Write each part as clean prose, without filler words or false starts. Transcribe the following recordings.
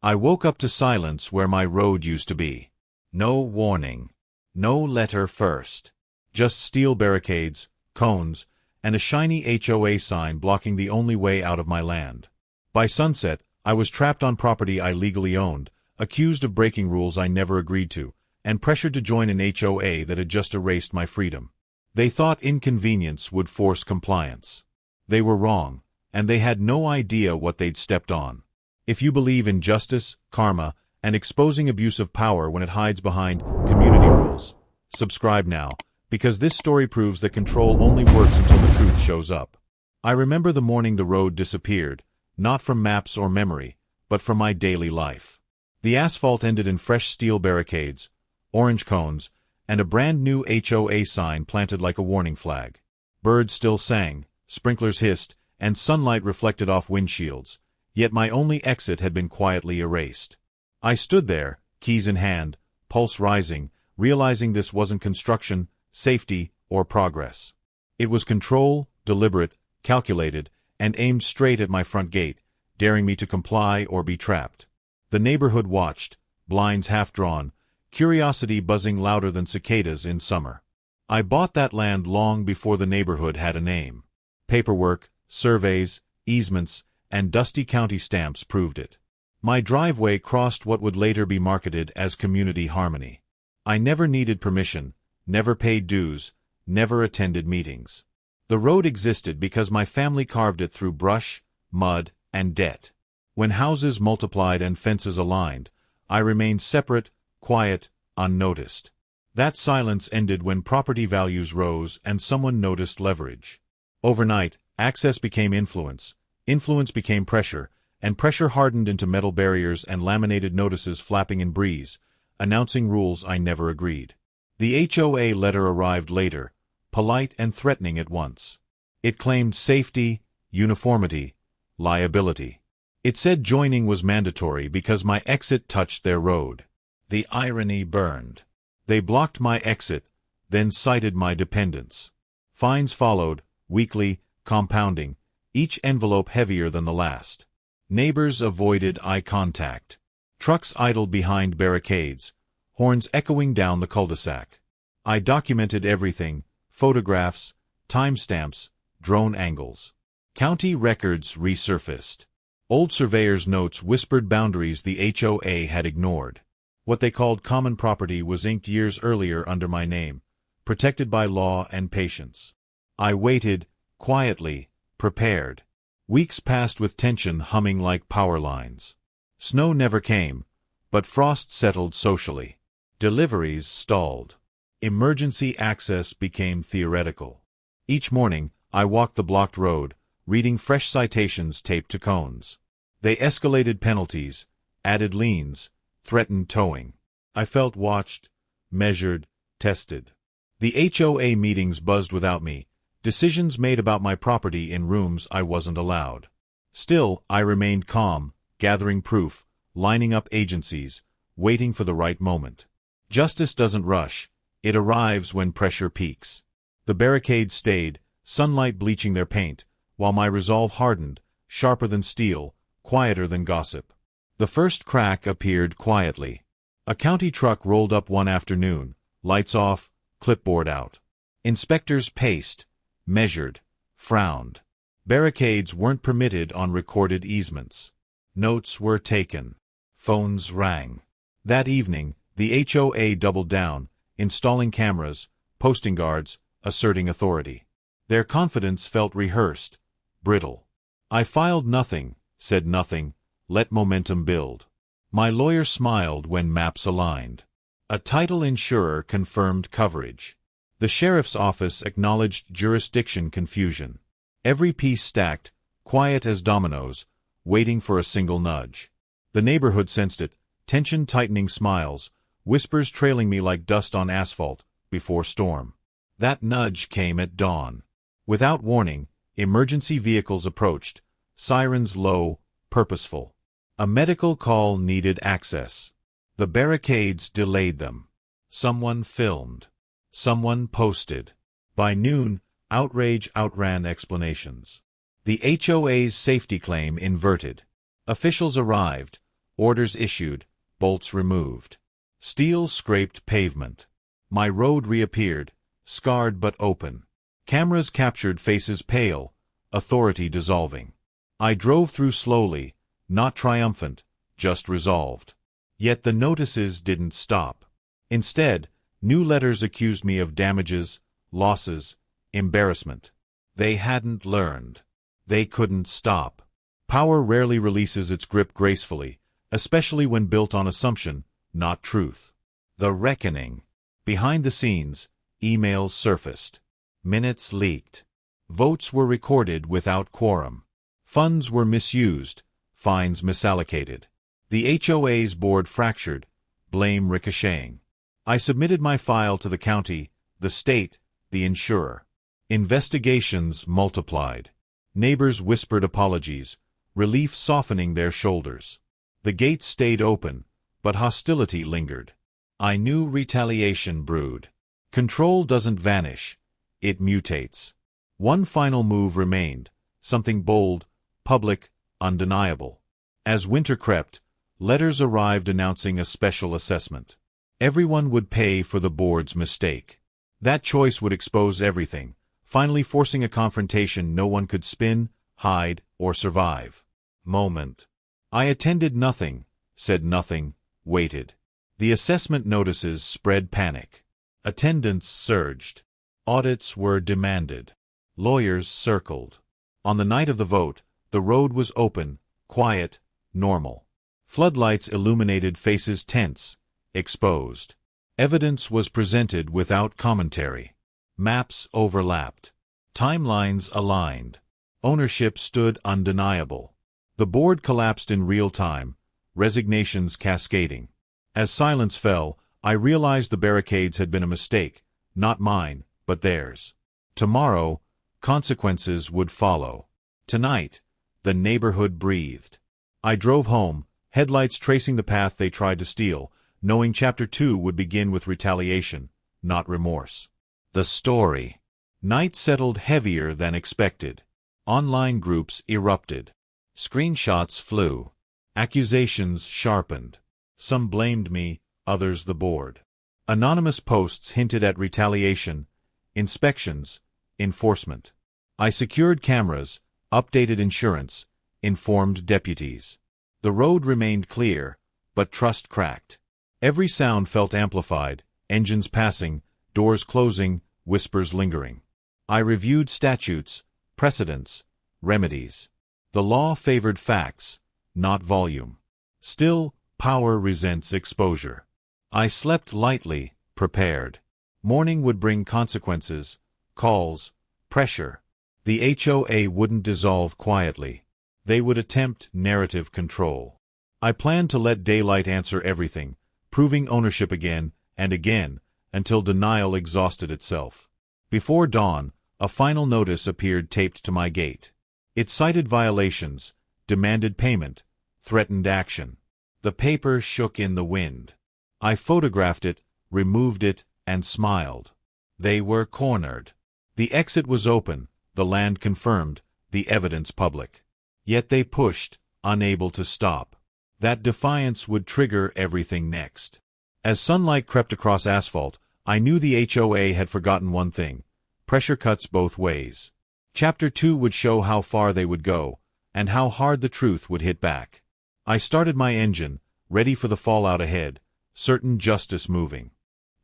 I woke up to silence where my road used to be. No warning. No letter first. Just steel barricades, cones, and a shiny HOA sign blocking the only way out of my land. By sunset, I was trapped on property I legally owned, accused of breaking rules I never agreed to, and pressured to join an HOA that had just erased my freedom. They thought inconvenience would force compliance. They were wrong, and they had no idea what they'd stepped on. If you believe in justice, karma, and exposing abuse of power when it hides behind community rules, subscribe now, because this story proves that control only works until the truth shows up. I remember the morning the road disappeared, not from maps or memory, but from my daily life. The asphalt ended in fresh steel barricades, orange cones, and a brand new HOA sign planted like a warning flag. Birds still sang, sprinklers hissed, and sunlight reflected off windshields, yet my only exit had been quietly erased. I stood there, keys in hand, pulse rising, realizing this wasn't construction, safety, or progress. It was control, deliberate, calculated, and aimed straight at my front gate, daring me to comply or be trapped. The neighborhood watched, blinds half drawn, curiosity buzzing louder than cicadas in summer. I bought that land long before the neighborhood had a name. Paperwork, surveys, easements, and dusty county stamps proved it. My driveway crossed what would later be marketed as community harmony. I never needed permission, never paid dues, never attended meetings. The road existed because my family carved it through brush, mud, and debt. When houses multiplied and fences aligned, I remained separate, quiet, unnoticed. That silence ended when property values rose and someone noticed leverage. Overnight, access became influence, influence became pressure, and pressure hardened into metal barriers and laminated notices flapping in breeze, announcing rules I never agreed. The HOA letter arrived later, polite and threatening at once. It claimed safety, uniformity, liability. It said joining was mandatory because my exit touched their road. The irony burned. They blocked my exit, then cited my dependents. Fines followed, weekly, compounding, each envelope heavier than the last. Neighbors avoided eye contact. Trucks idled behind barricades, horns echoing down the cul-de-sac. I documented everything, photographs, timestamps, drone angles. County records resurfaced. Old surveyors' notes whispered boundaries the HOA had ignored. What they called common property was inked years earlier under my name, protected by law and patience. I waited, quietly, prepared. Weeks passed with tension humming like power lines. Snow never came, but frost settled socially. Deliveries stalled. Emergency access became theoretical. Each morning, I walked the blocked road, reading fresh citations taped to cones. They escalated penalties, added liens, threatened towing. I felt watched, measured, tested. The HOA meetings buzzed without me, decisions made about my property in rooms I wasn't allowed. Still, I remained calm, gathering proof, lining up agencies, waiting for the right moment. Justice doesn't rush, it arrives when pressure peaks. The barricades stayed, sunlight bleaching their paint, while my resolve hardened, sharper than steel, quieter than gossip. The first crack appeared quietly. A county truck rolled up one afternoon, lights off, clipboard out. Inspectors paced, measured, frowned. Barricades weren't permitted on recorded easements. Notes were taken. Phones rang. That evening, the HOA doubled down, installing cameras, posting guards, asserting authority. Their confidence felt rehearsed, brittle. I filed nothing, said nothing, let momentum build. My lawyer smiled when maps aligned. A title insurer confirmed coverage. The sheriff's office acknowledged jurisdiction confusion. Every piece stacked, quiet as dominoes, waiting for a single nudge. The neighborhood sensed it, tension tightening smiles, whispers trailing me like dust on asphalt, before storm. That nudge came at dawn. Without warning, emergency vehicles approached, sirens low, purposeful. A medical call needed access. The barricades delayed them. Someone filmed. Someone posted. By noon, outrage outran explanations. The HOA's safety claim inverted. Officials arrived, Orders issued, bolts removed. Steel scraped pavement. My road reappeared, scarred but open. Cameras captured faces pale, authority dissolving. I drove through slowly, not triumphant, just resolved. Yet the notices didn't stop. Instead, new letters accused me of damages, losses, embarrassment. They hadn't learned. They couldn't stop. Power rarely releases its grip gracefully, especially when built on assumption, not truth. The reckoning. Behind the scenes, emails surfaced. Minutes leaked. Votes were recorded without quorum. Funds were misused, fines misallocated. The HOA's board fractured, blame ricocheting. I submitted my file to the county, the state, the insurer. Investigations multiplied. Neighbors whispered apologies, relief softening their shoulders. The gates stayed open, but hostility lingered. I knew retaliation brewed. Control doesn't vanish, it mutates. One final move remained, something bold, public, undeniable. As winter crept, letters arrived announcing a special assessment. Everyone would pay for the board's mistake. That choice would expose everything, finally forcing a confrontation no one could spin, hide, or survive. Moment. I attended nothing, said nothing, waited. The assessment notices spread panic. Attendance surged. Audits were demanded. Lawyers circled. On the night of the vote, the road was open, quiet, normal. Floodlights illuminated faces tense, exposed. Evidence was presented without commentary. Maps overlapped. Timelines aligned. Ownership stood undeniable. The board collapsed in real time, resignations cascading. As silence fell, I realized the barricades had been a mistake, not mine, but theirs. Tomorrow, consequences would follow. Tonight, the neighborhood breathed. I drove home, headlights tracing the path they tried to steal, knowing Chapter 2 would begin with retaliation, not remorse. The story. Night settled heavier than expected. Online groups erupted. Screenshots flew. Accusations sharpened. Some blamed me, others the board. Anonymous posts hinted at retaliation, inspections, enforcement. I secured cameras, updated insurance, informed deputies. The road remained clear, but trust cracked. Every sound felt amplified, engines passing, doors closing, whispers lingering. I reviewed statutes, precedents, remedies. The law favored facts, not volume. Still, power resents exposure. I slept lightly, prepared. Morning would bring consequences, calls, pressure. The HOA wouldn't dissolve quietly. They would attempt narrative control. I planned to let daylight answer everything, proving ownership again and again, until denial exhausted itself. Before dawn, a final notice appeared taped to my gate. It cited violations, demanded payment, threatened action. The paper shook in the wind. I photographed it, removed it, and smiled. They were cornered. The exit was open, the land confirmed, the evidence public. Yet they pushed, unable to stop. That defiance would trigger everything next. As sunlight crept across asphalt, I knew the HOA had forgotten one thing: pressure cuts both ways. Chapter 2 would show how far they would go, and how hard the truth would hit back. I started my engine, ready for the fallout ahead, certain justice moving.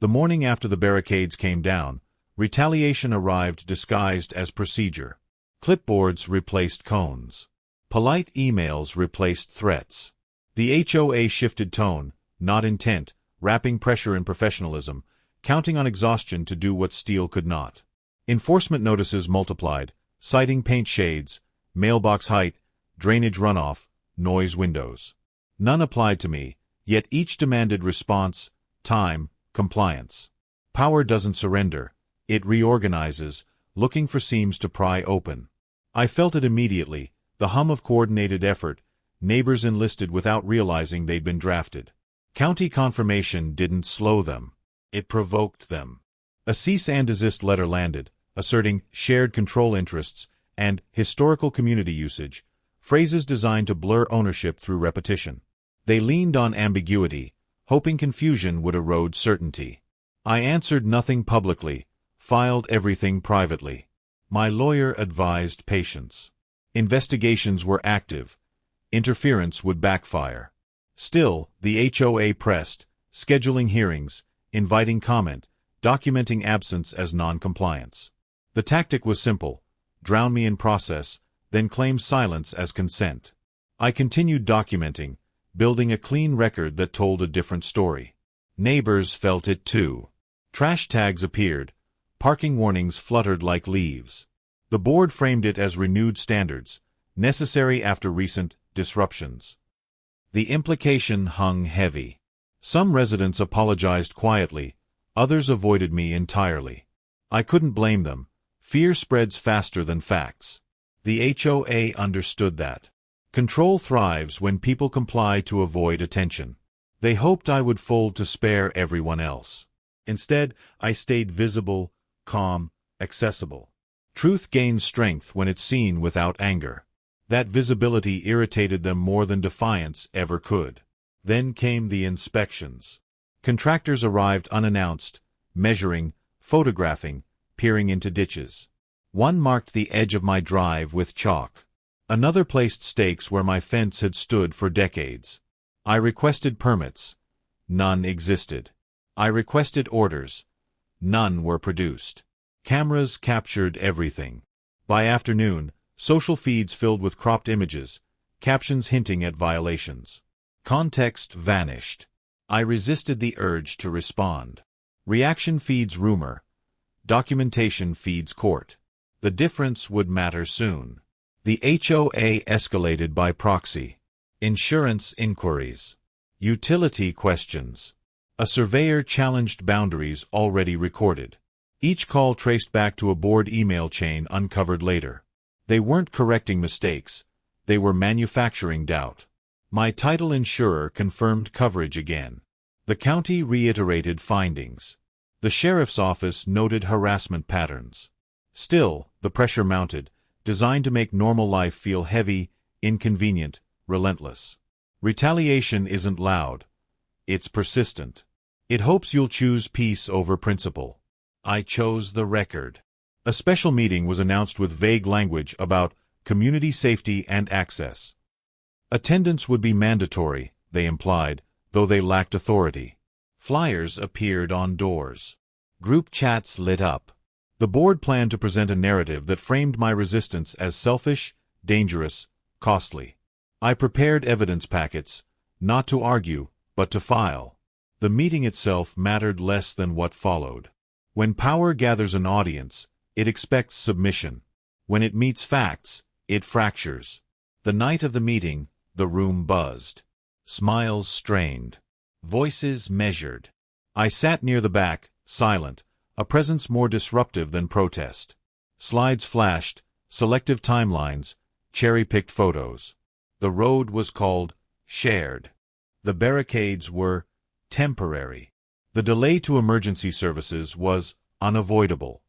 The morning after the barricades came down, retaliation arrived disguised as procedure. Clipboards replaced cones. Polite emails replaced threats. The HOA shifted tone, not intent, wrapping pressure in professionalism, counting on exhaustion to do what steel could not. Enforcement notices multiplied, citing paint shades, mailbox height, drainage runoff, noise windows. None applied to me, yet each demanded response, time, compliance. Power doesn't surrender, it reorganizes, looking for seams to pry open. I felt it immediately, the hum of coordinated effort, neighbors enlisted without realizing they'd been drafted. County confirmation didn't slow them, it provoked them. A cease and desist letter landed, asserting shared control interests and historical community usage, phrases designed to blur ownership through repetition. They leaned on ambiguity, hoping confusion would erode certainty. I answered nothing publicly, filed everything privately. My lawyer advised patience. Investigations were active. Interference would backfire. Still, the HOA pressed, scheduling hearings, inviting comment, documenting absence as non-compliance. The tactic was simple: drown me in process, then claim silence as consent. I continued documenting, building a clean record that told a different story. Neighbors felt it too. Trash tags appeared, parking warnings fluttered like leaves. The board framed it as renewed standards, necessary after recent disruptions. The implication hung heavy. Some residents apologized quietly, others avoided me entirely. I couldn't blame them. Fear spreads faster than facts. The HOA understood that. Control thrives when people comply to avoid attention. They hoped I would fold to spare everyone else. Instead, I stayed visible, calm, accessible. Truth gains strength when it's seen without anger. That visibility irritated them more than defiance ever could. Then came the inspections. Contractors arrived unannounced, measuring, photographing, peering into ditches. One marked the edge of my drive with chalk. Another placed stakes where my fence had stood for decades. I requested permits. None existed. I requested orders. None were produced. Cameras captured everything. By afternoon, social feeds filled with cropped images, captions hinting at violations. Context vanished. I resisted the urge to respond. Reaction feeds rumor. Documentation feeds court. The difference would matter soon. The HOA escalated by proxy. Insurance inquiries. Utility questions. A surveyor challenged boundaries already recorded. Each call traced back to a board email chain uncovered later. They weren't correcting mistakes. They were manufacturing doubt. My title insurer confirmed coverage again. The county reiterated findings. The sheriff's office noted harassment patterns. Still, the pressure mounted, designed to make normal life feel heavy, inconvenient, relentless. Retaliation isn't loud. It's persistent. It hopes you'll choose peace over principle. I chose the record. A special meeting was announced with vague language about community safety and access. Attendance would be mandatory, they implied, though they lacked authority. Flyers appeared on doors. Group chats lit up. The board planned to present a narrative that framed my resistance as selfish, dangerous, costly. I prepared evidence packets, not to argue, but to file. The meeting itself mattered less than what followed. When power gathers an audience, it expects submission. When it meets facts, it fractures. The night of the meeting, the room buzzed. Smiles strained. Voices measured. I sat near the back, silent, a presence more disruptive than protest. Slides flashed, selective timelines, cherry-picked photos. The road was called shared. The barricades were temporary. The delay to emergency services was unavoidable.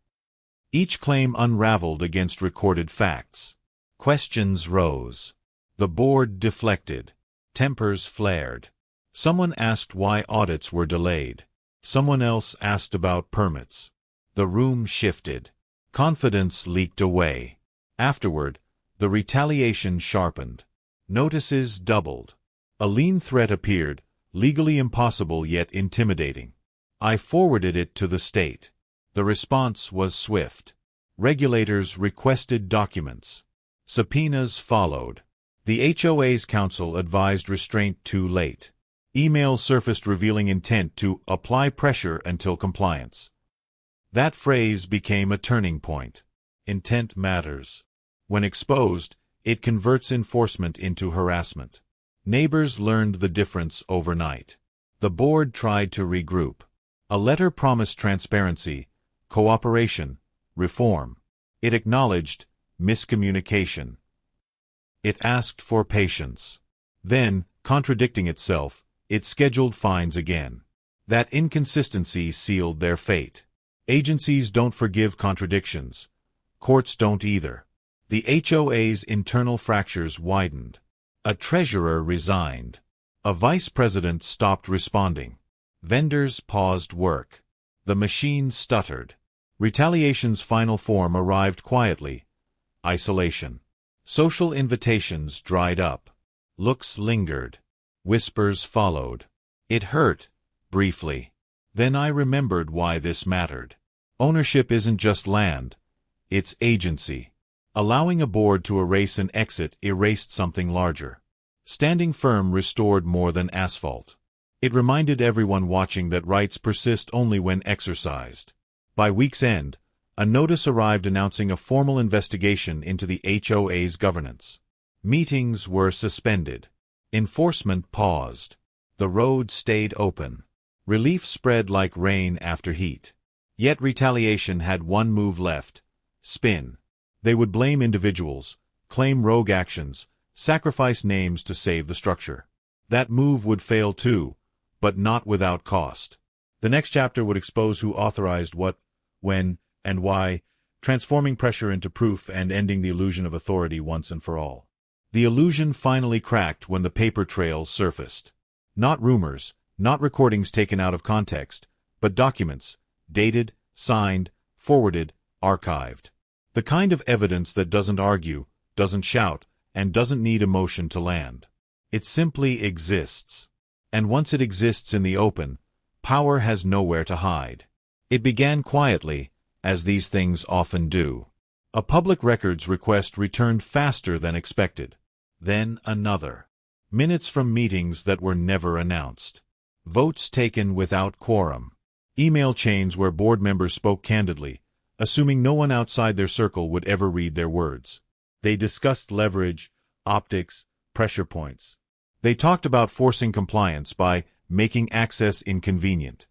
Each claim unraveled against recorded facts. Questions rose. The board deflected. Tempers flared. Someone asked why audits were delayed. Someone else asked about permits. The room shifted. Confidence leaked away. Afterward, the retaliation sharpened. Notices doubled. A lien threat appeared, legally impossible yet intimidating. I forwarded it to the state. The response was swift. Regulators requested documents. Subpoenas followed. The HOA's counsel advised restraint too late. Emails surfaced revealing intent to apply pressure until compliance. That phrase became a turning point. Intent matters. When exposed, it converts enforcement into harassment. Neighbors learned the difference overnight. The board tried to regroup. A letter promised transparency, cooperation, reform. It acknowledged miscommunication. It asked for patience. Then, contradicting itself, it scheduled fines again. That inconsistency sealed their fate. Agencies don't forgive contradictions. Courts don't either. The HOA's internal fractures widened. A treasurer resigned. A vice president stopped responding. Vendors paused work. The machine stuttered. Retaliation's final form arrived quietly. Isolation. Social invitations dried up. Looks lingered. Whispers followed. It hurt, briefly. Then I remembered why this mattered. Ownership isn't just land. It's agency. Allowing a board to erase an exit erased something larger. Standing firm restored more than asphalt. It reminded everyone watching that rights persist only when exercised. By week's end, a notice arrived announcing a formal investigation into the HOA's governance. Meetings were suspended. Enforcement paused. The road stayed open. Relief spread like rain after heat. Yet retaliation had one move left: spin. They would blame individuals, claim rogue actions, sacrifice names to save the structure. That move would fail too, but not without cost. The next chapter would expose who authorized what, when, and why, transforming pressure into proof and ending the illusion of authority once and for all. The illusion finally cracked when the paper trails surfaced. Not rumors, not recordings taken out of context, but documents, dated, signed, forwarded, archived. The kind of evidence that doesn't argue, doesn't shout, and doesn't need emotion to land. It simply exists. And once it exists in the open, power has nowhere to hide. It began quietly, as these things often do. A public records request returned faster than expected. Then another. Minutes from meetings that were never announced. Votes taken without quorum. Email chains where board members spoke candidly, assuming no one outside their circle would ever read their words. They discussed leverage, optics, pressure points. They talked about forcing compliance by making access inconvenient.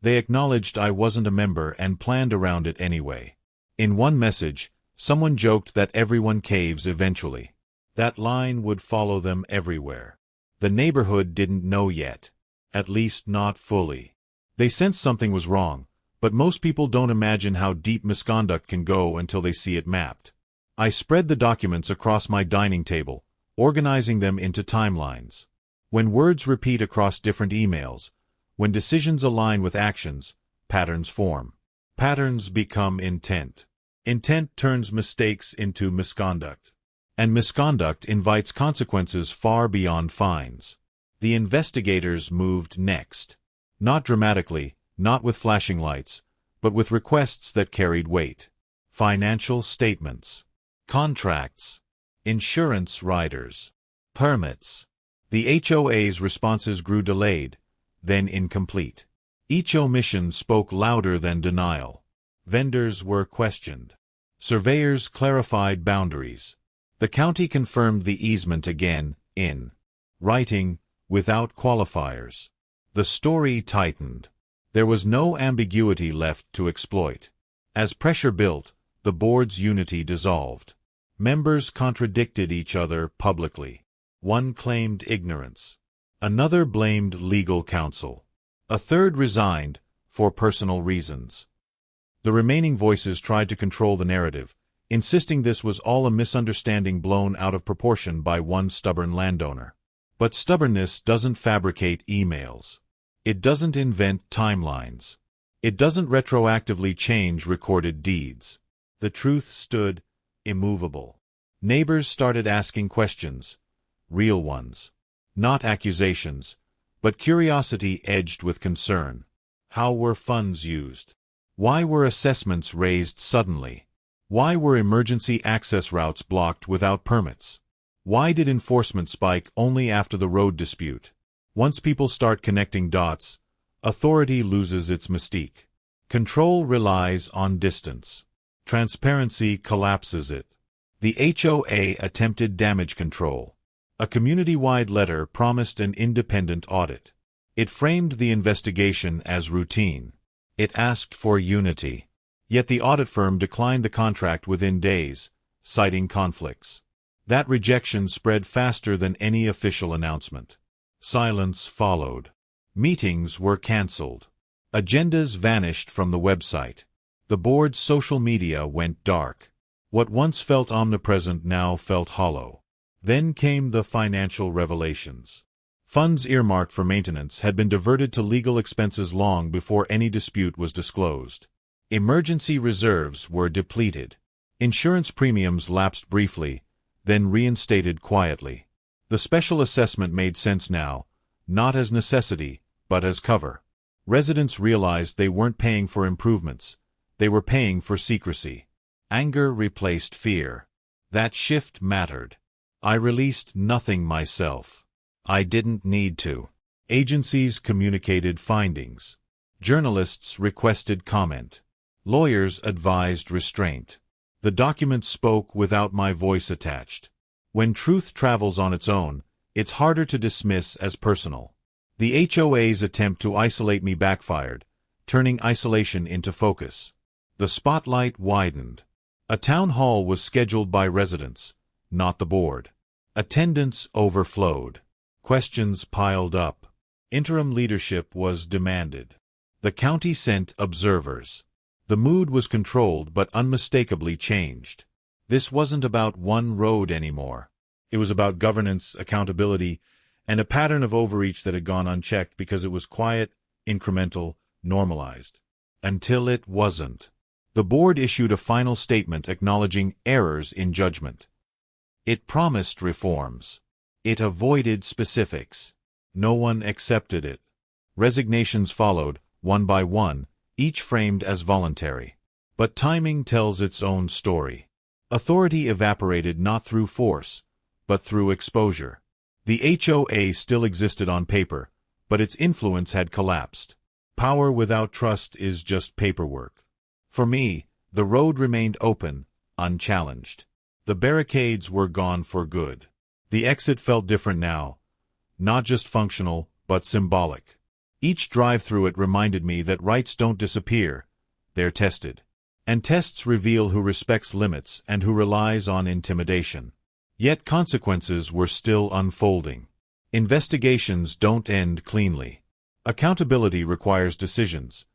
They acknowledged I wasn't a member and planned around it anyway. In one message, someone joked that everyone caves eventually. That line would follow them everywhere. The neighborhood didn't know yet. At least not fully. They sensed something was wrong, but most people don't imagine how deep misconduct can go until they see it mapped. I spread the documents across my dining table, organizing them into timelines. When words repeat across different emails, when decisions align with actions, patterns form. Patterns become intent. Intent turns mistakes into misconduct. And misconduct invites consequences far beyond fines. The investigators moved next. Not dramatically, not with flashing lights, but with requests that carried weight. Financial statements. Contracts. Insurance riders. Permits. The HOA's responses grew delayed, then incomplete. Each omission spoke louder than denial. Vendors were questioned. Surveyors clarified boundaries. The county confirmed the easement again, in writing, without qualifiers. The story tightened. There was no ambiguity left to exploit. As pressure built, the board's unity dissolved. Members contradicted each other publicly. One claimed ignorance. Another blamed legal counsel. A third resigned, for personal reasons. The remaining voices tried to control the narrative, insisting this was all a misunderstanding blown out of proportion by one stubborn landowner. But stubbornness doesn't fabricate emails. It doesn't invent timelines. It doesn't retroactively change recorded deeds. The truth stood immovable. Neighbors started asking questions. Real ones. Not accusations, but curiosity edged with concern. How were funds used? Why were assessments raised suddenly? Why were emergency access routes blocked without permits? Why did enforcement spike only after the road dispute? Once people start connecting dots, authority loses its mystique. Control relies on distance. Transparency collapses it. The HOA attempted damage control. A community-wide letter promised an independent audit. It framed the investigation as routine. It asked for unity. Yet the audit firm declined the contract within days, citing conflicts. That rejection spread faster than any official announcement. Silence followed. Meetings were canceled. Agendas vanished from the website. The board's social media went dark. What once felt omnipresent now felt hollow. Then came the financial revelations. Funds earmarked for maintenance had been diverted to legal expenses long before any dispute was disclosed. Emergency reserves were depleted. Insurance premiums lapsed briefly, then reinstated quietly. The special assessment made sense now, not as necessity, but as cover. Residents realized they weren't paying for improvements. They were paying for secrecy. Anger replaced fear. That shift mattered. I released nothing myself. I didn't need to. Agencies communicated findings. Journalists requested comment. Lawyers advised restraint. The documents spoke without my voice attached. When truth travels on its own, it's harder to dismiss as personal. The HOA's attempt to isolate me backfired, turning isolation into focus. The spotlight widened. A town hall was scheduled by residents, not the board. Attendance overflowed. Questions piled up. Interim leadership was demanded. The county sent observers. The mood was controlled but unmistakably changed. This wasn't about one road anymore. It was about governance, accountability, and a pattern of overreach that had gone unchecked because it was quiet, incremental, normalized. Until it wasn't. The board issued a final statement acknowledging errors in judgment. It promised reforms. It avoided specifics. No one accepted it. Resignations followed, one by one, each framed as voluntary. But timing tells its own story. Authority evaporated not through force, but through exposure. The HOA still existed on paper, but its influence had collapsed. Power without trust is just paperwork. For me, the road remained open, unchallenged. The barricades were gone for good. The exit felt different now, not just functional, but symbolic. Each drive through it reminded me that rights don't disappear, they're tested. And tests reveal who respects limits and who relies on intimidation. Yet consequences were still unfolding. Investigations don't end cleanly. Accountability requires decisions,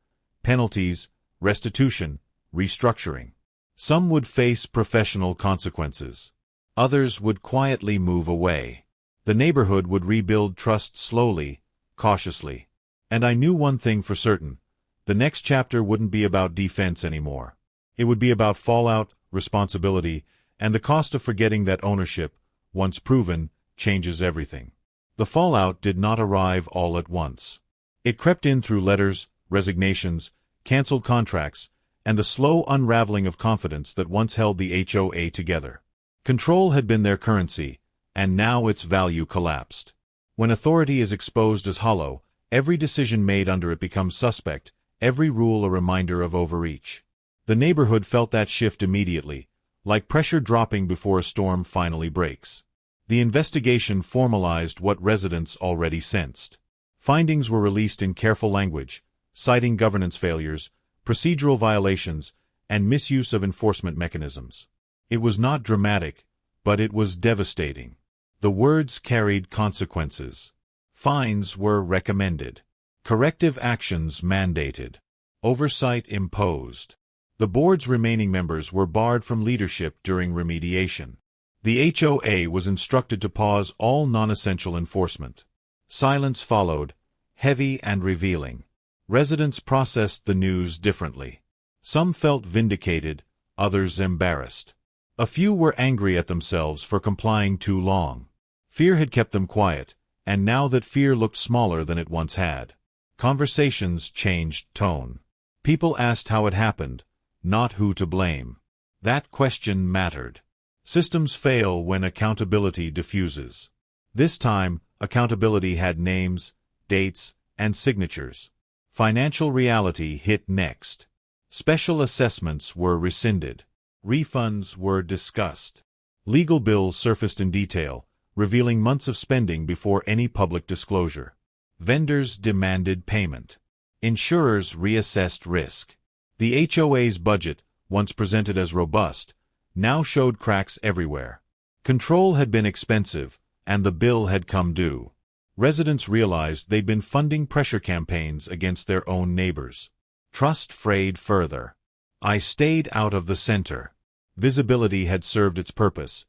penalties, restitution, restructuring. Some would face professional consequences. Others would quietly move away. The neighborhood would rebuild trust slowly, cautiously. And I knew one thing for certain. The next chapter wouldn't be about defense anymore. It would be about fallout, responsibility, and the cost of forgetting that ownership, once proven, changes everything. The fallout did not arrive all at once. It crept in through letters, resignations, canceled contracts, and the slow unraveling of confidence that once held the HOA together. Control had been their currency, and now its value collapsed. When authority is exposed as hollow, every decision made under it becomes suspect, every rule a reminder of overreach. The neighborhood felt that shift immediately, like pressure dropping before a storm finally breaks. The investigation formalized what residents already sensed. Findings were released in careful language, citing governance failures, procedural violations, and misuse of enforcement mechanisms. It was not dramatic, but it was devastating. The words carried consequences. Fines were recommended. Corrective actions mandated. Oversight imposed. The board's remaining members were barred from leadership during remediation. The HOA was instructed to pause all non-essential enforcement. Silence followed, heavy and revealing. Residents processed the news differently. Some felt vindicated, others embarrassed. A few were angry at themselves for complying too long. Fear had kept them quiet, and now that fear looked smaller than it once had. Conversations changed tone. People asked how it happened, not who to blame. That question mattered. Systems fail when accountability diffuses. This time, accountability had names, dates, and signatures. Financial reality hit next. Special assessments were rescinded. Refunds were discussed. Legal bills surfaced in detail, revealing months of spending before any public disclosure. Vendors demanded payment. Insurers reassessed risk. The HOA's budget, once presented as robust, now showed cracks everywhere. Control had been expensive, and the bill had come due. Residents realized they'd been funding pressure campaigns against their own neighbors. Trust frayed further. I stayed out of the center. Visibility had served its purpose.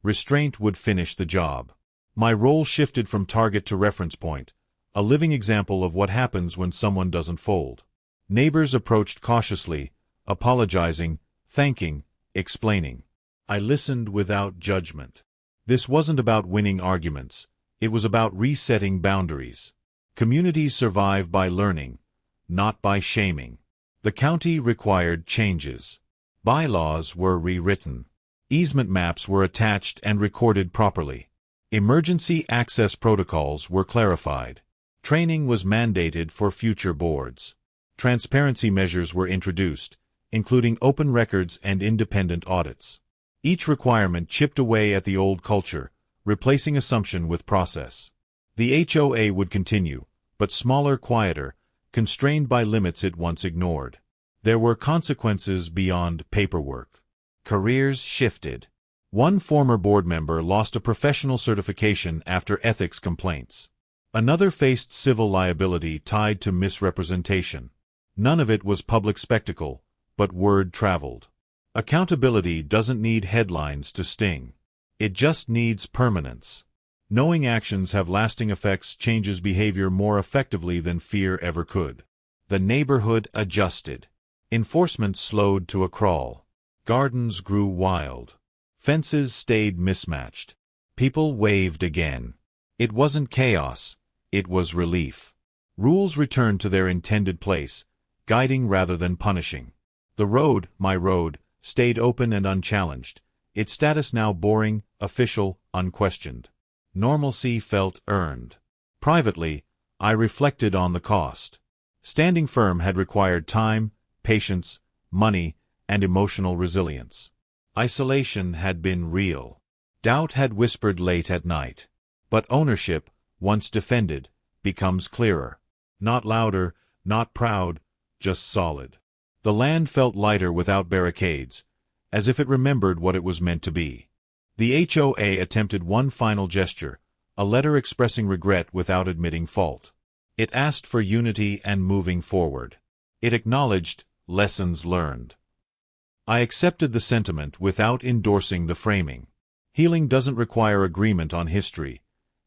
Restraint would finish the job. My role shifted from target to reference point, a living example of what happens when someone doesn't fold. Neighbors approached cautiously, apologizing, thanking, explaining. I listened without judgment. This wasn't about winning arguments. It was about resetting boundaries. Communities survive by learning, not by shaming. The county required changes. Bylaws were rewritten. Easement maps were attached and recorded properly. Emergency access protocols were clarified. Training was mandated for future boards. Transparency measures were introduced, including open records and independent audits. Each requirement chipped away at the old culture, replacing assumption with process. The HOA would continue, but smaller, quieter, constrained by limits it once ignored. There were consequences beyond paperwork. Careers shifted. One former board member lost a professional certification after ethics complaints. Another faced civil liability tied to misrepresentation. None of it was public spectacle, but word traveled. Accountability doesn't need headlines to sting. It just needs permanence. Knowing actions have lasting effects changes behavior more effectively than fear ever could. The neighborhood adjusted. Enforcement slowed to a crawl. Gardens grew wild. Fences stayed mismatched. People waved again. It wasn't chaos. It was relief. Rules returned to their intended place, guiding rather than punishing. The road, my road, stayed open and unchallenged, its status now boring, official, unquestioned. Normalcy felt earned. Privately, I reflected on the cost. Standing firm had required time, patience, money, and emotional resilience. Isolation had been real. Doubt had whispered late at night. But ownership, once defended, becomes clearer. Not louder, not proud, just solid. The land felt lighter without barricades, as if it remembered what it was meant to be. The HOA attempted one final gesture, a letter expressing regret without admitting fault. It asked for unity and moving forward. It acknowledged lessons learned. I accepted the sentiment without endorsing the framing. Healing doesn't require agreement on history.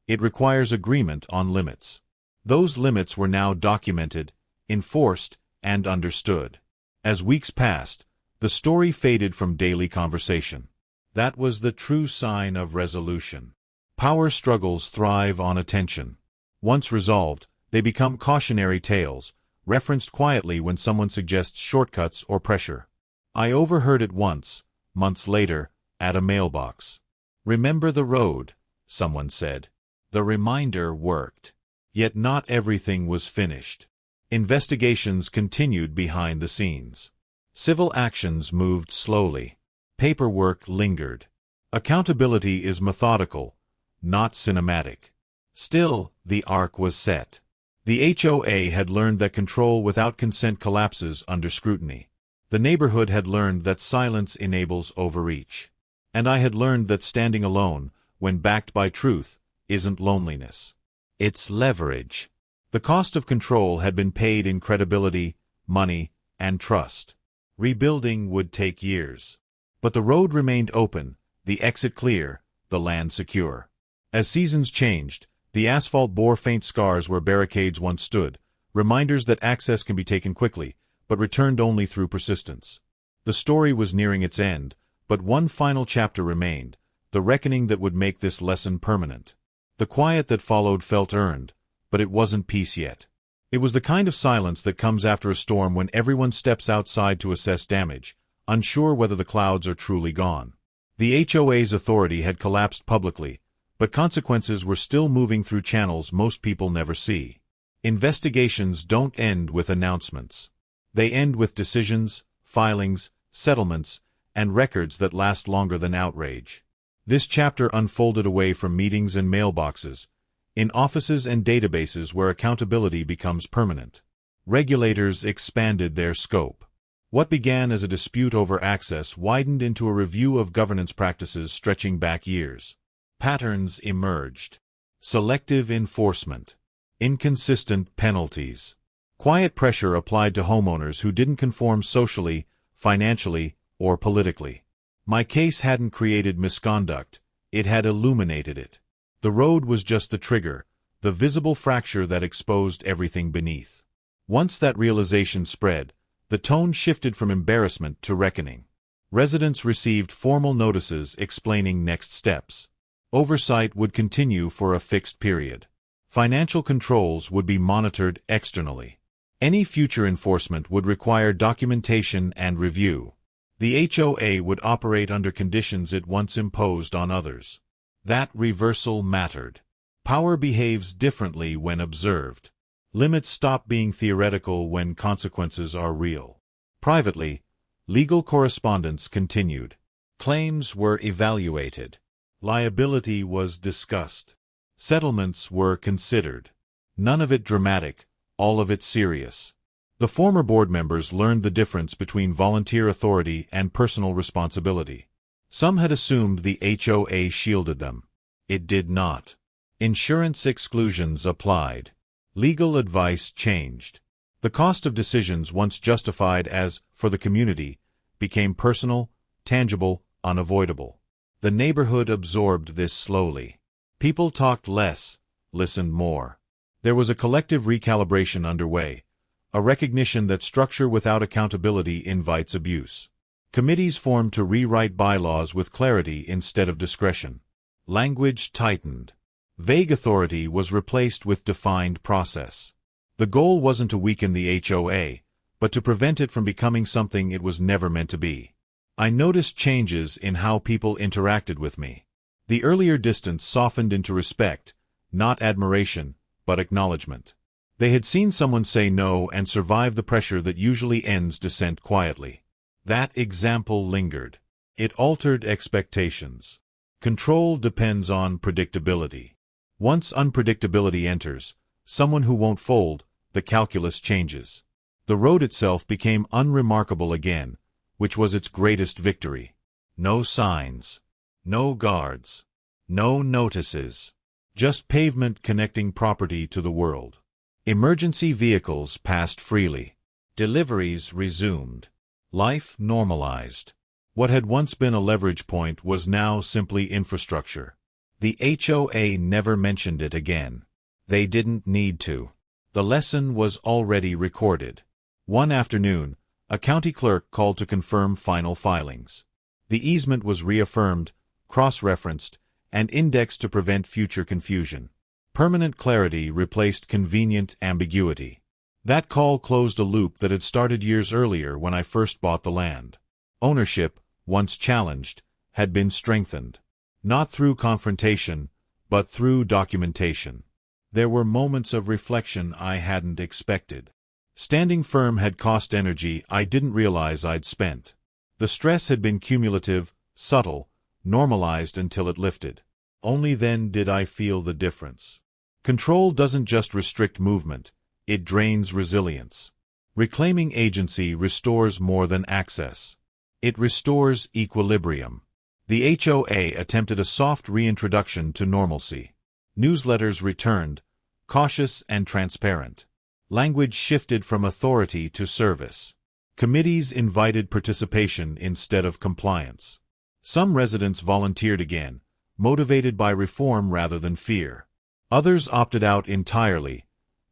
It requires agreement on limits. Those limits were now documented, enforced, and understood. As weeks passed, the story faded from daily conversation. That was the true sign of resolution. Power struggles thrive on attention. Once resolved, they become cautionary tales, referenced quietly when someone suggests shortcuts or pressure. I overheard it once, months later, at a mailbox. "Remember the road," someone said. The reminder worked. Yet not everything was finished. Investigations continued behind the scenes. Civil actions moved slowly. Paperwork lingered. Accountability is methodical, not cinematic. Still, the arc was set. The HOA had learned that control without consent collapses under scrutiny. The neighborhood had learned that silence enables overreach. And I had learned that standing alone, when backed by truth, isn't loneliness. It's leverage. The cost of control had been paid in credibility, money, and trust. Rebuilding would take years. But the road remained open, the exit clear, the land secure. As seasons changed, the asphalt bore faint scars where barricades once stood, reminders that access can be taken quickly, but returned only through persistence. The story was nearing its end, but one final chapter remained, the reckoning that would make this lesson permanent. The quiet that followed felt earned, but it wasn't peace yet. It was the kind of silence that comes after a storm when everyone steps outside to assess damage, unsure whether the clouds are truly gone. The HOA's authority had collapsed publicly, but consequences were still moving through channels most people never see. Investigations don't end with announcements. They end with decisions, filings, settlements, and records that last longer than outrage. This chapter unfolded away from meetings and mailboxes, in offices and databases where accountability becomes permanent. Regulators expanded their scope. What began as a dispute over access widened into a review of governance practices stretching back years. Patterns emerged. Selective enforcement. Inconsistent penalties. Quiet pressure applied to homeowners who didn't conform socially, financially, or politically. My case hadn't created misconduct, it had illuminated it. The road was just the trigger, the visible fracture that exposed everything beneath. Once that realization spread, the tone shifted from embarrassment to reckoning. Residents received formal notices explaining next steps. Oversight would continue for a fixed period. Financial controls would be monitored externally. Any future enforcement would require documentation and review. The HOA would operate under conditions it once imposed on others. That reversal mattered. Power behaves differently when observed. Limits stop being theoretical when consequences are real. Privately, legal correspondence continued. Claims were evaluated. Liability was discussed. Settlements were considered. None of it dramatic, all of it serious. The former board members learned the difference between volunteer authority and personal responsibility. Some had assumed the HOA shielded them. It did not. Insurance exclusions applied. Legal advice changed. The cost of decisions once justified as, for the community, became personal, tangible, unavoidable. The neighborhood absorbed this slowly. People talked less, listened more. There was a collective recalibration underway, a recognition that structure without accountability invites abuse. Committees formed to rewrite bylaws with clarity instead of discretion. Language tightened. Vague authority was replaced with defined process. The goal wasn't to weaken the HOA, but to prevent it from becoming something it was never meant to be. I noticed changes in how people interacted with me. The earlier distance softened into respect, not admiration, but acknowledgement. They had seen someone say no and survive the pressure that usually ends dissent quietly. That example lingered. It altered expectations. Control depends on predictability. Once unpredictability enters, someone who won't fold, the calculus changes. The road itself became unremarkable again, which was its greatest victory. No signs. No guards. No notices. Just pavement connecting property to the world. Emergency vehicles passed freely. Deliveries resumed. Life normalized. What had once been a leverage point was now simply infrastructure. The HOA never mentioned it again. They didn't need to. The lesson was already recorded. One afternoon, a county clerk called to confirm final filings. The easement was reaffirmed, cross-referenced, and indexed to prevent future confusion. Permanent clarity replaced convenient ambiguity. That call closed a loop that had started years earlier when I first bought the land. Ownership, once challenged, had been strengthened. Not through confrontation, but through documentation. There were moments of reflection I hadn't expected. Standing firm had cost energy I didn't realize I'd spent. The stress had been cumulative, subtle, normalized until it lifted. Only then did I feel the difference. Control doesn't just restrict movement, it drains resilience. Reclaiming agency restores more than access. It restores equilibrium. The HOA attempted a soft reintroduction to normalcy. Newsletters returned, cautious and transparent. Language shifted from authority to service. Committees invited participation instead of compliance. Some residents volunteered again, motivated by reform rather than fear. Others opted out entirely,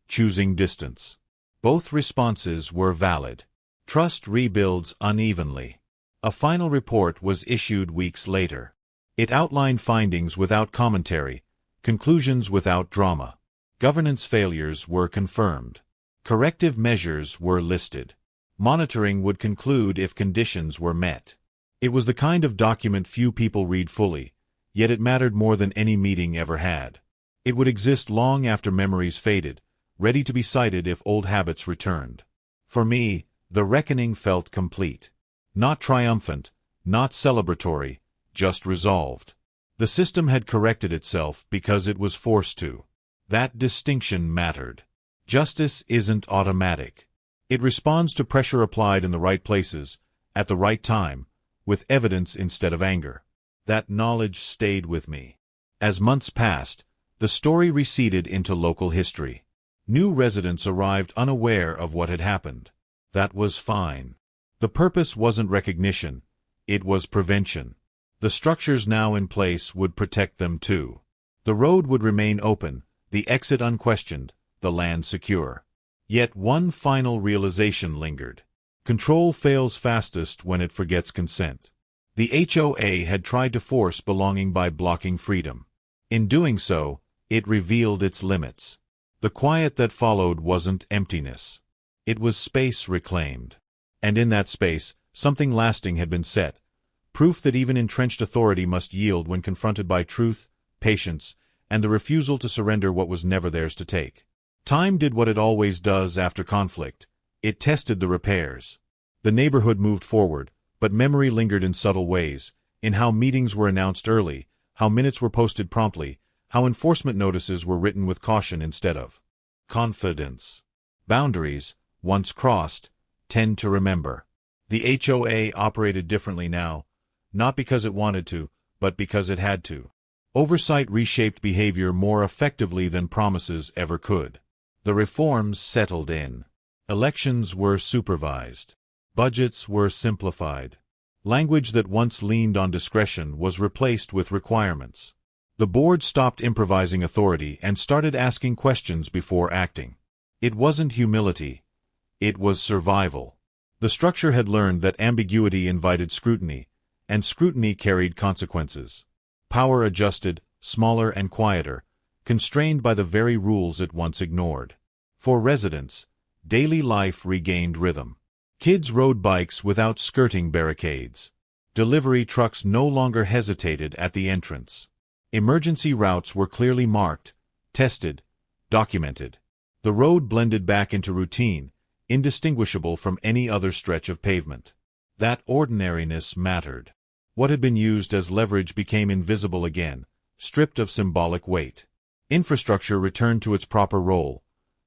choosing distance. Both responses were valid. Trust rebuilds unevenly. A final report was issued weeks later. It outlined findings without commentary, conclusions without drama. Governance failures were confirmed. Corrective measures were listed. Monitoring would conclude if conditions were met. It was the kind of document few people read fully, yet it mattered more than any meeting ever had. It would exist long after memories faded, ready to be cited if old habits returned. For me, the reckoning felt complete. Not triumphant, not celebratory, just resolved. The system had corrected itself because it was forced to. That distinction mattered. Justice isn't automatic. It responds to pressure applied in the right places, at the right time, with evidence instead of anger. That knowledge stayed with me. As months passed, the story receded into local history. New residents arrived unaware of what had happened. That was fine. The purpose wasn't recognition, it was prevention. The structures now in place would protect them too. The road would remain open, the exit unquestioned, the land secure. Yet one final realization lingered. Control fails fastest when it forgets consent. The HOA had tried to force belonging by blocking freedom. In doing so, it revealed its limits. The quiet that followed wasn't emptiness. It was space reclaimed. And in that space, something lasting had been set, proof that even entrenched authority must yield when confronted by truth, patience, and the refusal to surrender what was never theirs to take. Time did what it always does after conflict. It tested the repairs. The neighborhood moved forward, but memory lingered in subtle ways, in how meetings were announced early, how minutes were posted promptly, how enforcement notices were written with caution instead of confidence. Boundaries, once crossed, tend to remember. The HOA operated differently now, not because it wanted to, but because it had to. Oversight reshaped behavior more effectively than promises ever could. The reforms settled in. Elections were supervised. Budgets were simplified. Language that once leaned on discretion was replaced with requirements. The board stopped improvising authority and started asking questions before acting. It wasn't humility. It was survival. The structure had learned that ambiguity invited scrutiny, and scrutiny carried consequences. Power adjusted, smaller and quieter, constrained by the very rules it once ignored. For residents, daily life regained rhythm. Kids rode bikes without skirting barricades. Delivery trucks no longer hesitated at the entrance. Emergency routes were clearly marked, tested, documented. The road blended back into routine, indistinguishable from any other stretch of pavement. That ordinariness mattered. What had been used as leverage became invisible again, stripped of symbolic weight. Infrastructure returned to its proper role.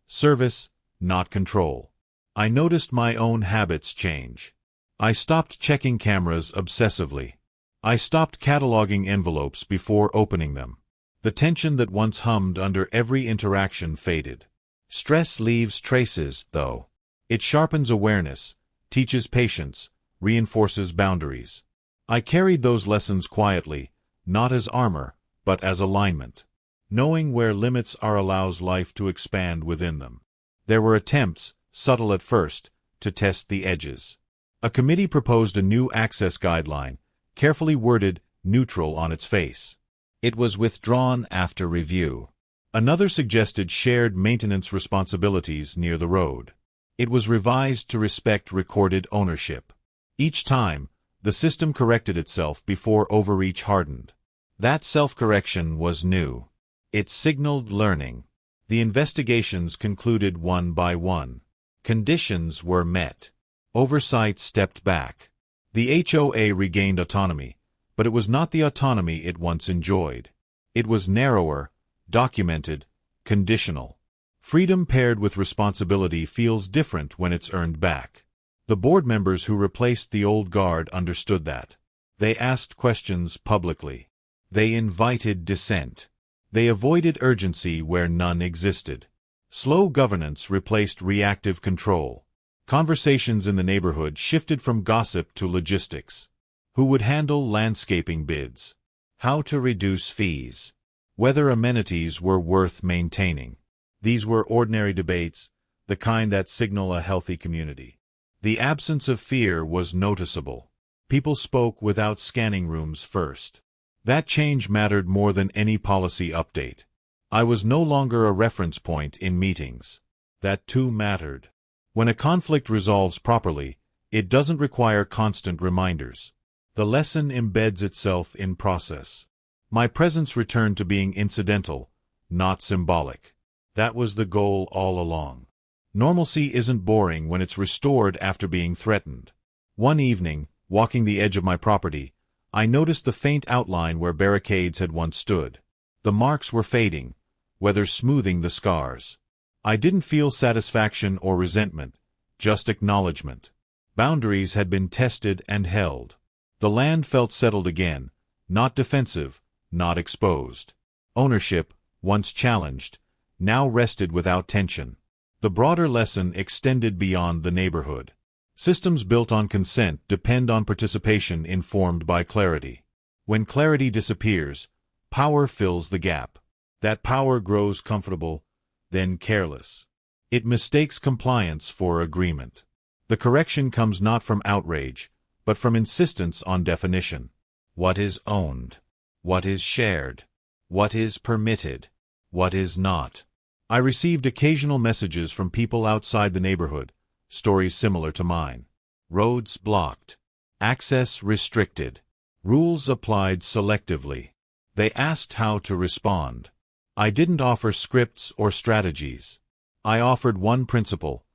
Service, not control. I noticed my own habits change. I stopped checking cameras obsessively. I stopped cataloging envelopes before opening them. The tension that once hummed under every interaction faded. Stress leaves traces, though. It sharpens awareness, teaches patience, reinforces boundaries. I carried those lessons quietly, not as armor, but as alignment. Knowing where limits are allows life to expand within them. There were attempts, subtle at first, to test the edges. A committee proposed a new access guideline, carefully worded, neutral on its face. It was withdrawn after review. Another suggested shared maintenance responsibilities near the road. It was revised to respect recorded ownership. Each time, the system corrected itself before overreach hardened. That self-correction was new. It signaled learning. The investigations concluded one by one. Conditions were met. Oversight stepped back. The HOA regained autonomy, but it was not the autonomy it once enjoyed. It was narrower, documented, conditional. Freedom paired with responsibility feels different when it's earned back. The board members who replaced the old guard understood that. They asked questions publicly. They invited dissent. They avoided urgency where none existed. Slow governance replaced reactive control. Conversations in the neighborhood shifted from gossip to logistics. Who would handle landscaping bids? How to reduce fees? Whether amenities were worth maintaining. These were ordinary debates, the kind that signal a healthy community. The absence of fear was noticeable. People spoke without scanning rooms first. That change mattered more than any policy update. I was no longer a reference point in meetings. That too mattered. When a conflict resolves properly, it doesn't require constant reminders. The lesson embeds itself in process. My presence returned to being incidental, not symbolic. That was the goal all along. Normalcy isn't boring when it's restored after being threatened. One evening, walking the edge of my property, I noticed the faint outline where barricades had once stood. The marks were fading, weather smoothing the scars. I didn't feel satisfaction or resentment, just acknowledgement. Boundaries had been tested and held. The land felt settled again, not defensive, not exposed. Ownership, once challenged, now rested without tension. The broader lesson extended beyond the neighborhood. Systems built on consent depend on participation informed by clarity. When clarity disappears, power fills the gap. That power grows comfortable, then careless. It mistakes compliance for agreement. The correction comes not from outrage, but from insistence on definition. What is owned? What is shared? What is permitted? What is not? I received occasional messages from people outside the neighborhood, stories similar to mine. Roads blocked. Access restricted. Rules applied selectively. They asked how to respond. I didn't offer scripts or strategies. I offered one principle: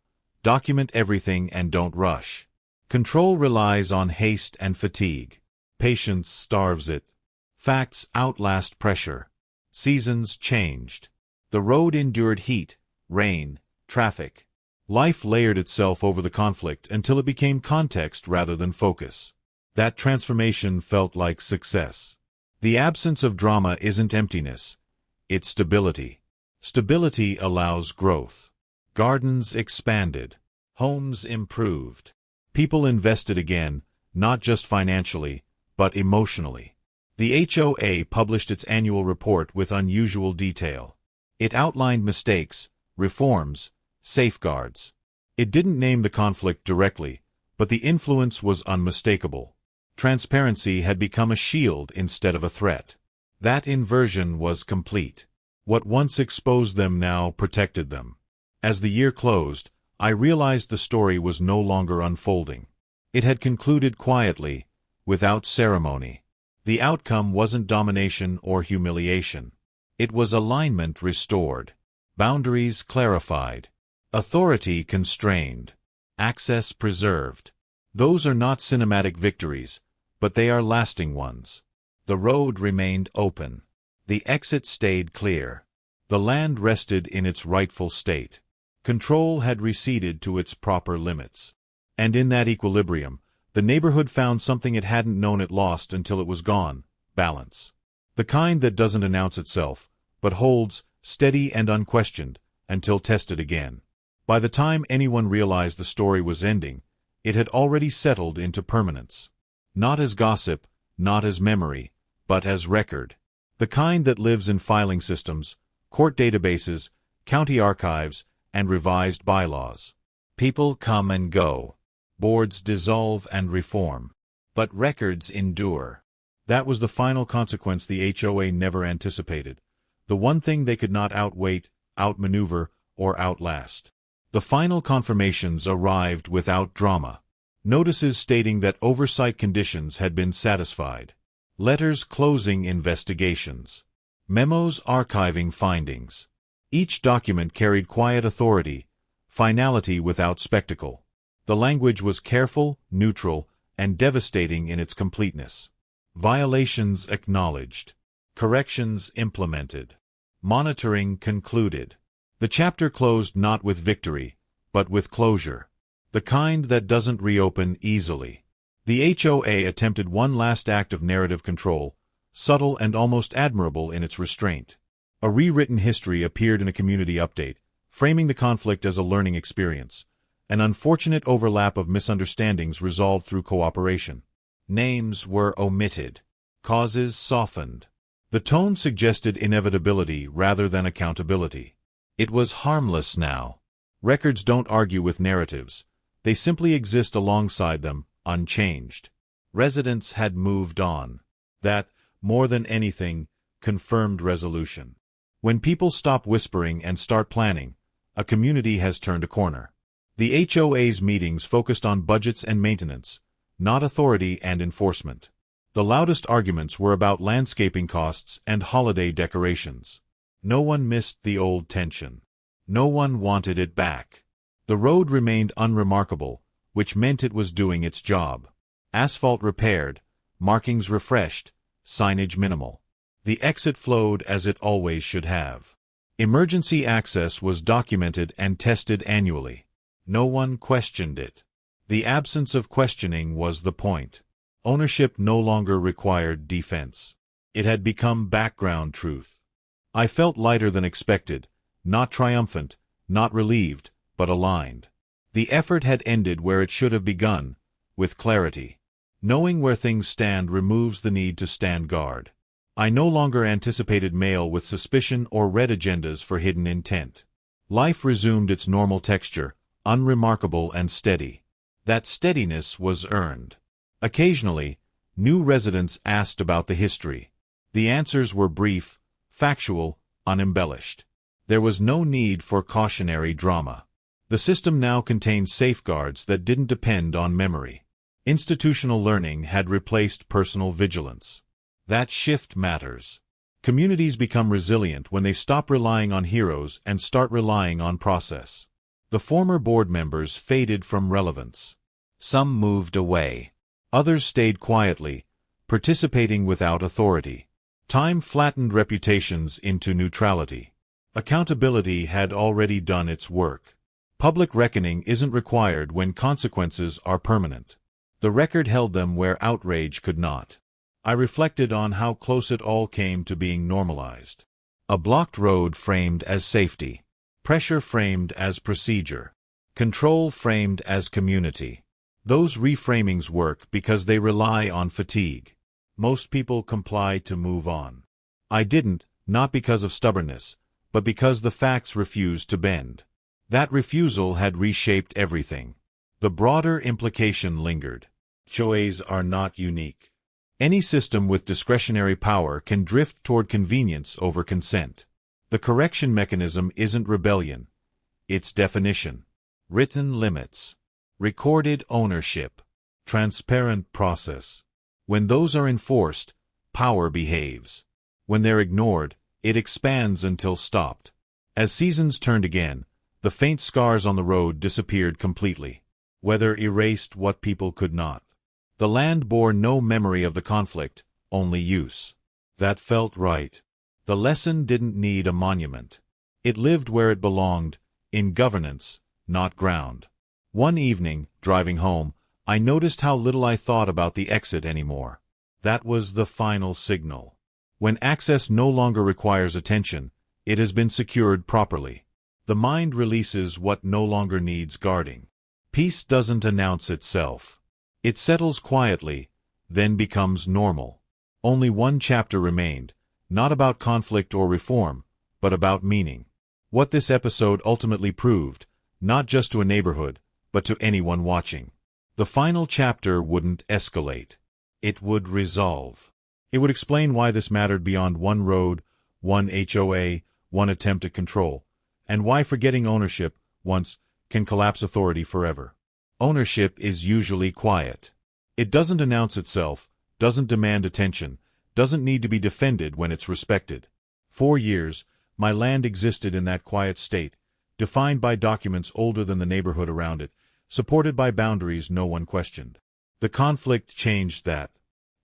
document everything and don't rush. Control relies on haste and fatigue. Patience starves it. Facts outlast pressure. Seasons changed. The road endured heat, rain, traffic. Life layered itself over the conflict until it became context rather than focus. That transformation felt like success. The absence of drama isn't emptiness, it's stability. Stability allows growth. Gardens expanded. Homes improved. People invested again, not just financially, but emotionally. The HOA published its annual report with unusual detail. It outlined mistakes, reforms, safeguards. It didn't name the conflict directly, but the influence was unmistakable. Transparency had become a shield instead of a threat. That inversion was complete. What once exposed them now protected them. As the year closed, I realized the story was no longer unfolding. It had concluded quietly, without ceremony. The outcome wasn't domination or humiliation. It was alignment restored, boundaries clarified, authority constrained, access preserved. Those are not cinematic victories, but they are lasting ones. The road remained open. The exit stayed clear. The land rested in its rightful state. Control had receded to its proper limits. And in that equilibrium, the neighborhood found something it hadn't known it lost until it was gone: balance. The kind that doesn't announce itself, but holds, steady and unquestioned, until tested again. By the time anyone realized the story was ending, it had already settled into permanence. Not as gossip, not as memory, but as record. The kind that lives in filing systems, court databases, county archives, and revised bylaws. People come and go. Boards dissolve and reform. But records endure. That was the final consequence the HOA never anticipated. The one thing they could not outwait, outmaneuver, or outlast. The final confirmations arrived without drama. Notices stating that oversight conditions had been satisfied. Letters closing investigations. Memos archiving findings. Each document carried quiet authority, finality without spectacle. The language was careful, neutral, and devastating in its completeness. Violations acknowledged. Corrections implemented. Monitoring concluded. The chapter closed not with victory, but with closure. The kind that doesn't reopen easily. The HOA attempted one last act of narrative control, subtle and almost admirable in its restraint. A rewritten history appeared in a community update, framing the conflict as a learning experience. An unfortunate overlap of misunderstandings resolved through cooperation. Names were omitted. Causes softened. The tone suggested inevitability rather than accountability. It was harmless now. Records don't argue with narratives. They simply exist alongside them, unchanged. Residents had moved on. That, more than anything, confirmed resolution. When people stop whispering and start planning, a community has turned a corner. The HOA's meetings focused on budgets and maintenance, not authority and enforcement. The loudest arguments were about landscaping costs and holiday decorations. No one missed the old tension. No one wanted it back. The road remained unremarkable, which meant it was doing its job. Asphalt repaired, markings refreshed, signage minimal. The exit flowed as it always should have. Emergency access was documented and tested annually. No one questioned it. The absence of questioning was the point. Ownership no longer required defense. It had become background truth. I felt lighter than expected, not triumphant, not relieved, but aligned. The effort had ended where it should have begun, with clarity. Knowing where things stand removes the need to stand guard. I no longer anticipated mail with suspicion or read agendas for hidden intent. Life resumed its normal texture, unremarkable and steady. That steadiness was earned. Occasionally, new residents asked about the history. The answers were brief, factual, unembellished. There was no need for cautionary drama. The system now contained safeguards that didn't depend on memory. Institutional learning had replaced personal vigilance. That shift matters. Communities become resilient when they stop relying on heroes and start relying on process. The former board members faded from relevance. Some moved away. Others stayed quietly, participating without authority. Time flattened reputations into neutrality. Accountability had already done its work. Public reckoning isn't required when consequences are permanent. The record held them where outrage could not. I reflected on how close it all came to being normalized. A blocked road framed as safety. Pressure framed as procedure. Control framed as community. Those reframings work because they rely on fatigue. Most people comply to move on. I didn't, not because of stubbornness, but because the facts refused to bend. That refusal had reshaped everything. The broader implication lingered. HOAs are not unique. Any system with discretionary power can drift toward convenience over consent. The correction mechanism isn't rebellion. It's definition. Written limits. Recorded ownership. Transparent process. When those are enforced, power behaves. When they're ignored, it expands until stopped. As seasons turned again, the faint scars on the road disappeared completely. Weather erased what people could not. The land bore no memory of the conflict, only use. That felt right. The lesson didn't need a monument. It lived where it belonged, in governance, not ground. One evening, driving home, I noticed how little I thought about the exit anymore. That was the final signal. When access no longer requires attention, it has been secured properly. The mind releases what no longer needs guarding. Peace doesn't announce itself. It settles quietly, then becomes normal. Only one chapter remained, not about conflict or reform, but about meaning. What this episode ultimately proved, not just to a neighborhood, but to anyone watching. The final chapter wouldn't escalate. It would resolve. It would explain why this mattered beyond one road, one HOA, one attempt at control, and why forgetting ownership once can collapse authority forever. Ownership is usually quiet. It doesn't announce itself, doesn't demand attention, doesn't need to be defended when it's respected. 4 years, my land existed in that quiet state, defined by documents older than the neighborhood around it, supported by boundaries no one questioned. The conflict changed that.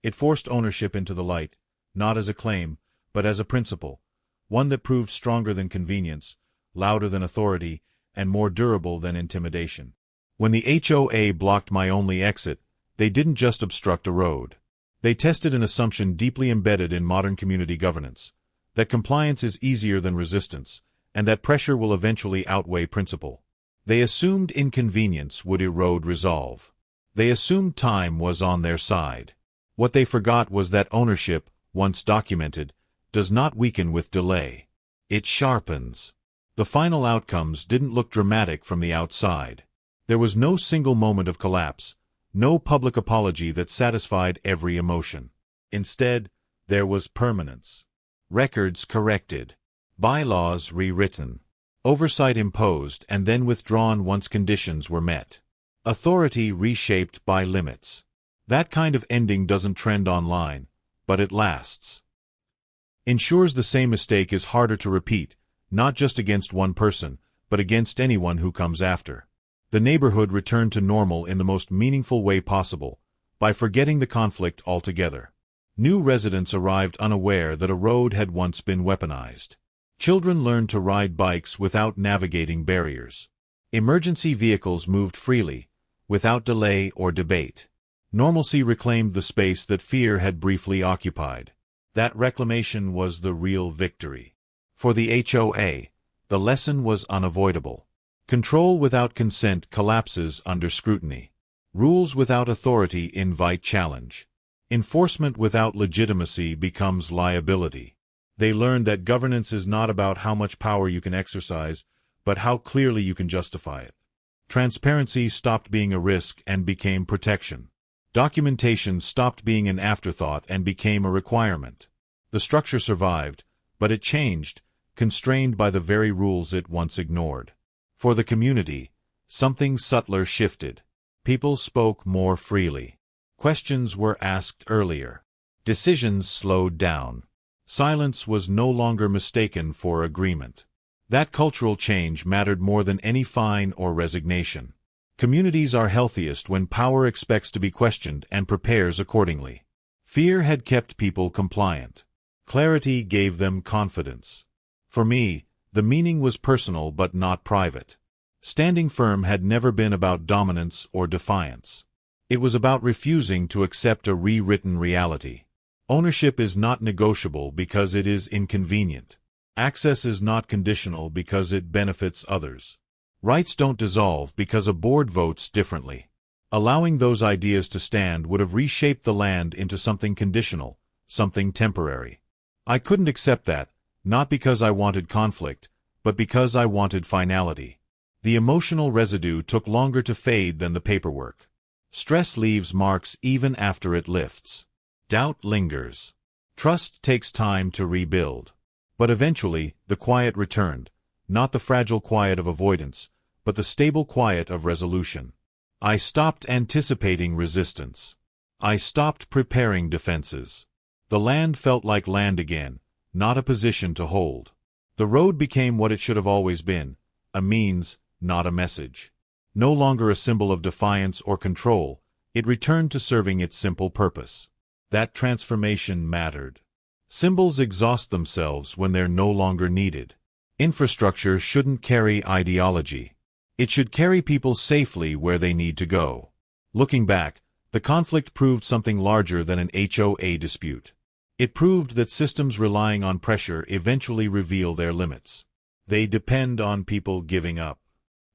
It forced ownership into the light, not as a claim, but as a principle, one that proved stronger than convenience, louder than authority, and more durable than intimidation. When the HOA blocked my only exit, they didn't just obstruct a road. They tested an assumption deeply embedded in modern community governance, that compliance is easier than resistance, and that pressure will eventually outweigh principle. They assumed inconvenience would erode resolve. They assumed time was on their side. What they forgot was that ownership, once documented, does not weaken with delay. It sharpens. The final outcomes didn't look dramatic from the outside. There was no single moment of collapse, no public apology that satisfied every emotion. Instead, there was permanence. Records corrected. Bylaws rewritten. Oversight imposed and then withdrawn once conditions were met. Authority reshaped by limits. That kind of ending doesn't trend online, but it lasts. Ensures the same mistake is harder to repeat, not just against one person, but against anyone who comes after. The neighborhood returned to normal in the most meaningful way possible, by forgetting the conflict altogether. New residents arrived unaware that a road had once been weaponized. Children learned to ride bikes without navigating barriers. Emergency vehicles moved freely, without delay or debate. Normalcy reclaimed the space that fear had briefly occupied. That reclamation was the real victory. For the HOA, the lesson was unavoidable. Control without consent collapses under scrutiny. Rules without authority invite challenge. Enforcement without legitimacy becomes liability. They learned that governance is not about how much power you can exercise, but how clearly you can justify it. Transparency stopped being a risk and became protection. Documentation stopped being an afterthought and became a requirement. The structure survived, but it changed, constrained by the very rules it once ignored. For the community, something subtler shifted. People spoke more freely. Questions were asked earlier. Decisions slowed down. Silence was no longer mistaken for agreement. That cultural change mattered more than any fine or resignation. Communities are healthiest when power expects to be questioned and prepares accordingly. Fear had kept people compliant. Clarity gave them confidence. For me, the meaning was personal but not private. Standing firm had never been about dominance or defiance. It was about refusing to accept a rewritten reality. Ownership is not negotiable because it is inconvenient. Access is not conditional because it benefits others. Rights don't dissolve because a board votes differently. Allowing those ideas to stand would have reshaped the land into something conditional, something temporary. I couldn't accept that, not because I wanted conflict, but because I wanted finality. The emotional residue took longer to fade than the paperwork. Stress leaves marks even after it lifts. Doubt lingers. Trust takes time to rebuild. But eventually, the quiet returned, not the fragile quiet of avoidance, but the stable quiet of resolution. I stopped anticipating resistance. I stopped preparing defenses. The land felt like land again, not a position to hold. The road became what it should have always been, a means, not a message. No longer a symbol of defiance or control, it returned to serving its simple purpose. That transformation mattered. Symbols exhaust themselves when they're no longer needed. Infrastructure shouldn't carry ideology. It should carry people safely where they need to go. Looking back, the conflict proved something larger than an HOA dispute. It proved that systems relying on pressure eventually reveal their limits. They depend on people giving up.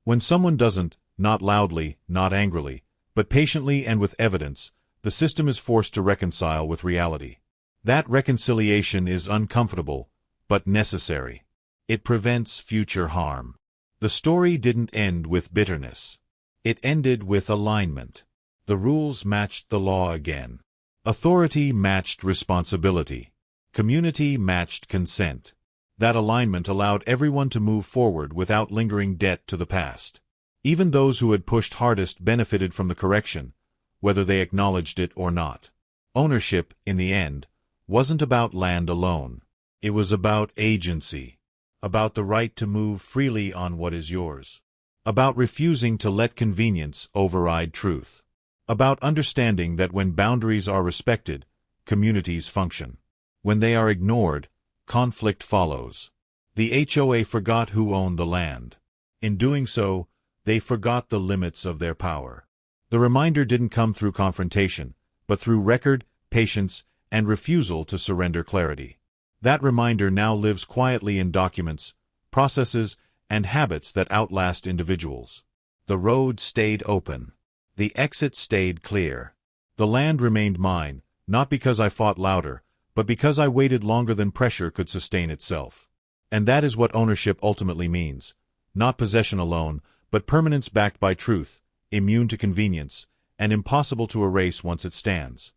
When someone doesn't, not loudly, not angrily, but patiently and with evidence, the system is forced to reconcile with reality. That reconciliation is uncomfortable, but necessary. It prevents future harm. The story didn't end with bitterness. It ended with alignment. The rules matched the law again. Authority matched responsibility. Community matched consent. That alignment allowed everyone to move forward without lingering debt to the past. Even those who had pushed hardest benefited from the correction, whether they acknowledged it or not. Ownership, in the end, wasn't about land alone. It was about agency. About the right to move freely on what is yours. About refusing to let convenience override truth. About understanding that when boundaries are respected, communities function. When they are ignored, conflict follows. The HOA forgot who owned the land. In doing so, they forgot the limits of their power. The reminder didn't come through confrontation, but through record, patience, and refusal to surrender clarity. That reminder now lives quietly in documents, processes, and habits that outlast individuals. The road stayed open. The exit stayed clear. The land remained mine, not because I fought louder, but because I waited longer than pressure could sustain itself. And that is what ownership ultimately means. Not possession alone, but permanence backed by truth, immune to convenience, and impossible to erase once it stands.